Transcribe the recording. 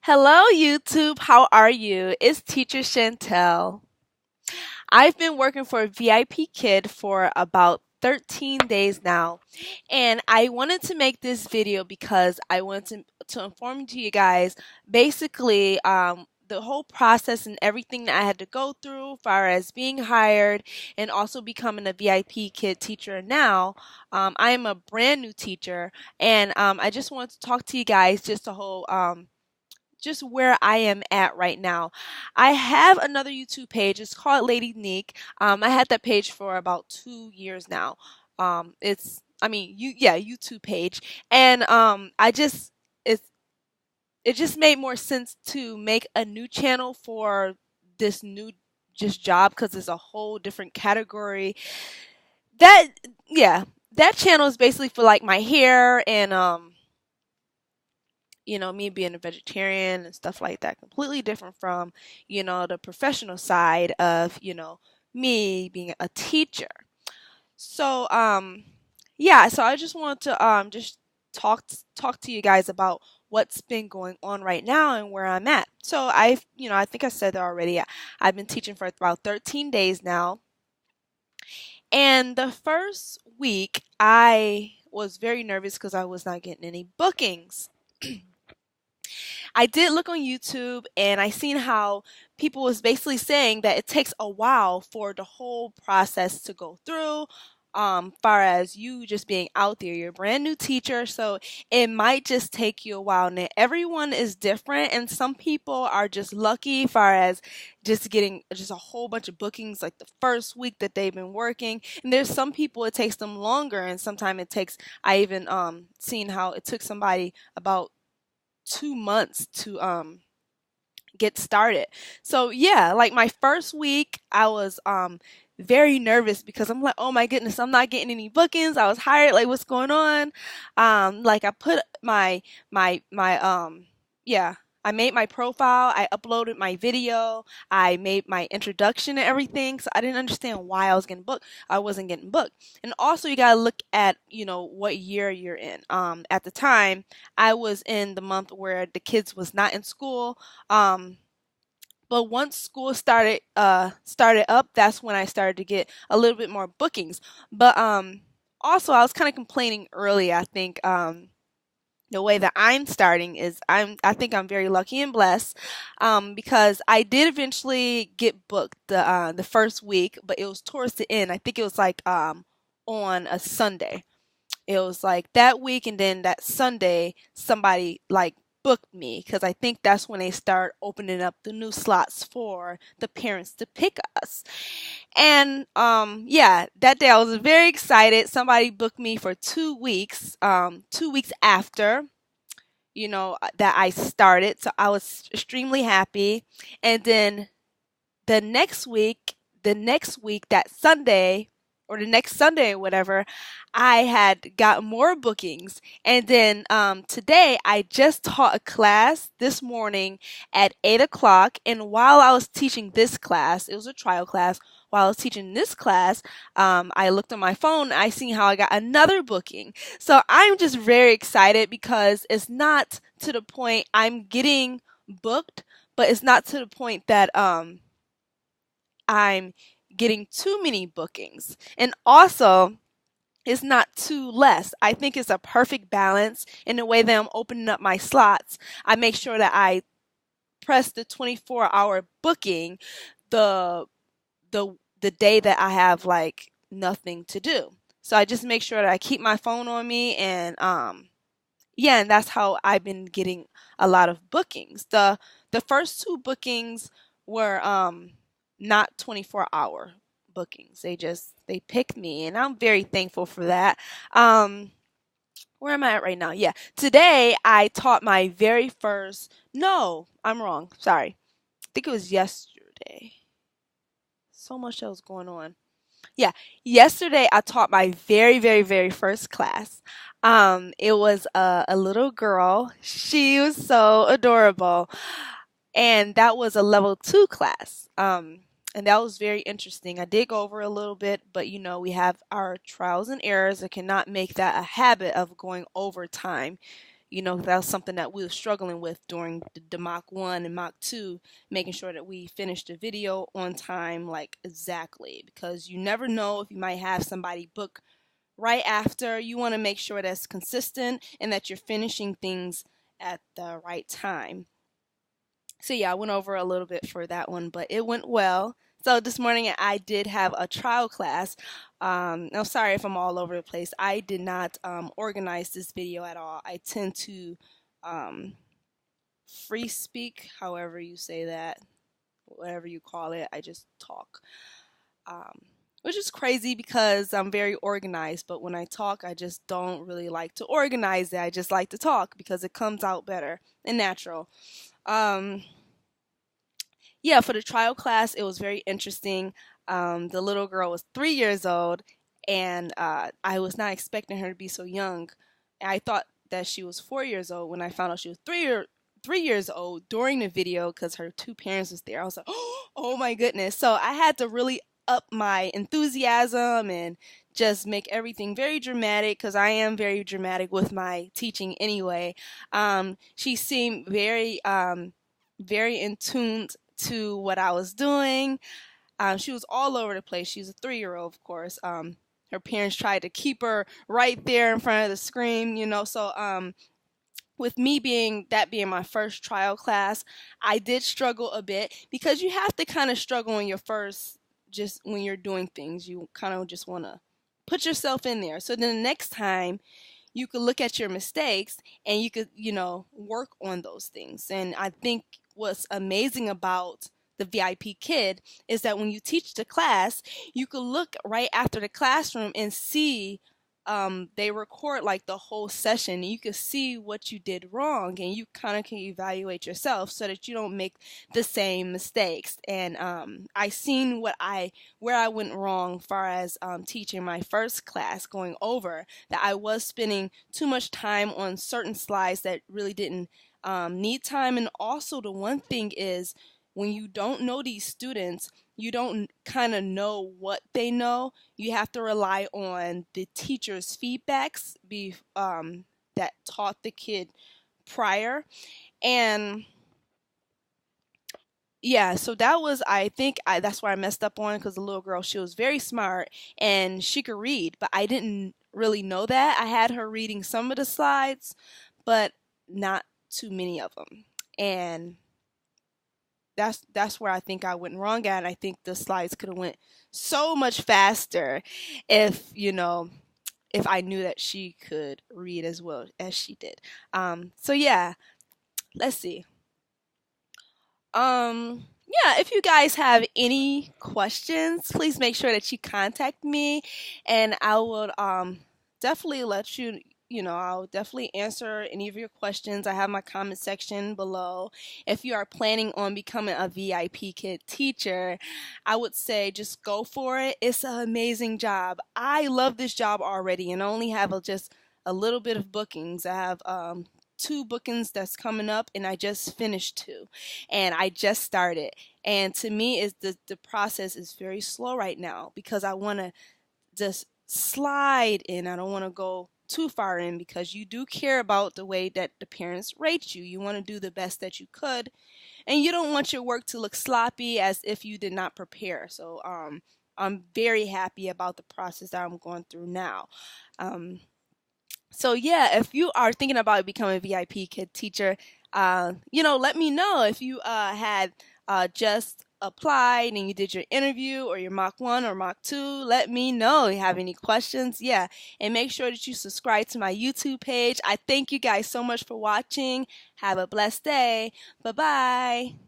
Hello, YouTube. How are you? It's Teacher Chantel. I've been working for VIP Kid for about 13 days now, and I wanted to make this video because I wanted to inform to you guys basically the whole process and everything that I had to go through as far as being hired and also becoming a VIP Kid teacher now. I am a brand new teacher, and I just wanted to talk to you guys just a whole just where I am at right now. I have another YouTube page. It's called Lady Neek. I had that page for about 2 years now. YouTube page, and it's it just made more sense to make a new channel for this new just job because it's a whole different category. That yeah, that channel is basically for like my hair and me being a vegetarian and stuff like that, completely different from, the professional side of, me being a teacher. So, yeah, so I just want to just talk to you guys about what's been going on right now and where I'm at. So I think I said that already. I've been teaching for about 13 days now. And the first week I was very nervous because I was not getting any bookings. I did look on YouTube and I seen how people was basically saying that it takes a while for the whole process to go through. Far as you just being out there, you're a brand new teacher, so it might just take you a while. Now everyone is different, and some people are just lucky, far as just getting just a whole bunch of bookings like the first week that they've been working. And there's some people it takes them longer, and sometimes it takes. I even seen how it took somebody about 2 months to get started. So yeah, like my first week I was very nervous because I'm like, oh my goodness, I'm not getting any bookings. I was hired, like what's going on? Like I put my yeah, I made my profile, I uploaded my video, I made my introduction and everything. So I didn't understand why I wasn't getting booked. And also you gotta look at, what year you're in. At the time I was in the month where the kids was not in school. But once school started up, that's when I started to get a little bit more bookings. But also I was kind of complaining earlier. I think the way that I'm starting is I think I'm very lucky and blessed, because I did eventually get booked the first week, but it was towards the end. I think it was like on a Sunday. It was like that week, and then that Sunday somebody like booked me because I think that's when they start opening up the new slots for the parents to pick us. And yeah, that day I was very excited. Somebody booked me for 2 weeks, 2 weeks after that I started. So I was extremely happy. And then the next week, that Sunday or the next Sunday or whatever, I had got more bookings. And then today I just taught a class this morning at 8 o'clock. And while I was teaching this class, it was a trial class. While I was teaching this class, I looked on my phone. I seen how I got another booking. So I'm just very excited because it's not to the point I'm getting booked, but it's not to the point that I'm getting too many bookings. And also, it's not too less. I think it's a perfect balance in the way that I'm opening up my slots. I make sure that I press the 24-hour booking the the day that I have like nothing to do. So I just make sure that I keep my phone on me, and yeah, and that's how I've been getting a lot of bookings. The first two bookings were not 24-hour bookings. They picked me, and I'm very thankful for that. Where am I at right now? Yeah. Today I taught my very first. No, I'm wrong. Sorry. I think it was yesterday. So much that was going on. Yeah, yesterday I taught my very, very, very first class. It was a little girl. She was so adorable, and that was a level 2 class. And that was very interesting. I did go over a little bit, but we have our trials and errors. I cannot make that a habit of going over time. That was something that we were struggling with during the Mach 1 and Mach 2, making sure that we finished the video on time, like exactly, because you never know if you might have somebody book right after. You want to make sure that's consistent and that you're finishing things at the right time. So yeah, I went over a little bit for that one, but it went well. So this morning I did have a trial class. I'm sorry if I'm all over the place. I did not organize this video at all. I tend to um, free speak, however you say that, whatever you call it. I just talk. Um, which is crazy because I'm very organized, but when I talk, I just don't really like to organize it. I just like to talk because it comes out better and natural. Um, yeah, for the trial class, it was very interesting. The little girl was 3 years old, and I was not expecting her to be so young. I thought that she was 4 years old when I found out she was 3 years old during the video because her two parents was there. I was like, oh my goodness! So I had to really up my enthusiasm and just make everything very dramatic because I am very dramatic with my teaching anyway. She seemed very in tune to what I was doing. She was all over the place. She's a 3-year-old, of course. Her parents tried to keep her right there in front of the screen, So with me being my first trial class, I did struggle a bit because you have to kind of struggle in your first, just when you're doing things, you kind of just want to put yourself in there. So then the next time you could look at your mistakes and you could, work on those things. And I think what's amazing about the VIP Kid is that when you teach the class, you could look right after the classroom and see they record like the whole session. And you can see what you did wrong and you kind of can evaluate yourself so that you don't make the same mistakes. And I seen where I went wrong far as teaching my first class, going over that I was spending too much time on certain slides that really didn't need time. And also the one thing is when you don't know these students, you don't kind of know what they know. You have to rely on the teacher's feedbacks that taught the kid prior. And yeah, so that was, I think, that's where I messed up on because the little girl, she was very smart and she could read, but I didn't really know that. I had her reading some of the slides, but not too many of them. And that's where I think I went wrong at. And I think the slides could have went so much faster if if I knew that she could read as well as she did. So yeah, let's see. Yeah, if you guys have any questions, please make sure that you contact me, and I will definitely let you. I'll definitely answer any of your questions. I have my comment section below. If you are planning on becoming a VIP Kid teacher, I would say just go for it. It's an amazing job. I love this job already, and I only have just a little bit of bookings. I have 2 bookings that's coming up, and I just finished 2, and I just started. And to me, is the process is very slow right now because I want to just slide in. I don't want to go too far in because you do care about the way that the parents rate you. You want to do the best that you could, and you don't want your work to look sloppy as if you did not prepare. So I'm very happy about the process that I'm going through now. So yeah, if you are thinking about becoming a VIP Kid teacher, let me know if you had just applied and you did your interview or your Mach 1 or Mach 2. Let me know if you have any questions. Yeah, and make sure that you subscribe to my YouTube page. I thank you guys so much for watching. Have a blessed day. Bye-bye.